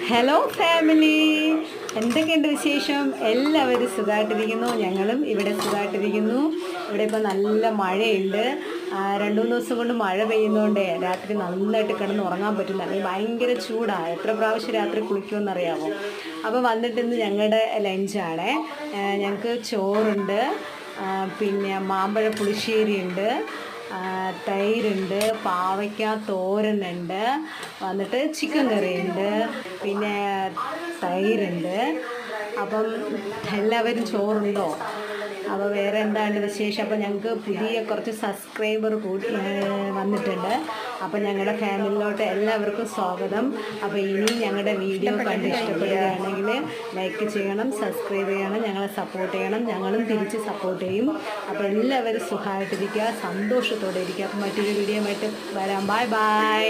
Hello family, എന്തൊക്കെയുണ്ട് വിശേഷം? എല്ലാവരും സുഖമായിട്ടിരിക്കുന്നു. ഞങ്ങളും ഇവിടെ സുഖമായിട്ടിരിക്കുന്നു. ഇവിടെ ഇപ്പോൾ നല്ല മഴയുണ്ട്. 2-3 ദിവസം കൊണ്ട് മഴ പെയ്യുന്നതുകൊണ്ട് രാത്രി നന്നായിട്ട് കിടന്ന് ഉറങ്ങാൻ പറ്റില്ല. അല്ലെങ്കിൽ ഭയങ്കര ചൂടാണ്. എത്ര പ്രാവശ്യം രാത്രി കുളിക്കുമെന്നറിയാമോ? അപ്പോൾ വന്നിട്ട് ഇന്ന് ഞങ്ങളുടെ ലഞ്ചാണ്. ഞങ്ങൾക്ക് ചോറുണ്ട്, പിന്നെ മാമ്പഴ പുളിശ്ശേരിയുണ്ട്, തൈരുണ്ട്, പാവയ്ക്ക തോരനുണ്ട്, വന്നിട്ട് ചിക്കൻ കറിയുണ്ട്, പിന്നെ തൈരുണ്ട്. അപ്പം എല്ലാവരും ചോറുണ്ടോ? അപ്പോൾ വേറെ എന്താണ് വിശേഷം? അപ്പോൾ ഞങ്ങൾക്ക് പുതിയ കുറച്ച് സബ്സ്ക്രൈബർ കൂടി വന്നിട്ടുണ്ട്. അപ്പോൾ ഞങ്ങളുടെ ഫാമിലിയിലോട്ട് എല്ലാവർക്കും സ്വാഗതം. അപ്പോൾ ഇനി ഞങ്ങളുടെ വീഡിയോ കണ്ട് ഇഷ്ടപ്പെടുകയാണെങ്കിൽ ലൈക്ക് ചെയ്യണം, സബ്സ്ക്രൈബ് ചെയ്യണം, ഞങ്ങളെ സപ്പോർട്ട് ചെയ്യണം. ഞങ്ങളും തിരിച്ച് സപ്പോർട്ട് ചെയ്യും. അപ്പോൾ എല്ലാവരും സുഖമായിട്ടിരിക്കുക, സന്തോഷത്തോടെ ഇരിക്കുക. അപ്പോൾ മറ്റൊരു വീഡിയോ ആയിട്ട് വരാം. Bye bye.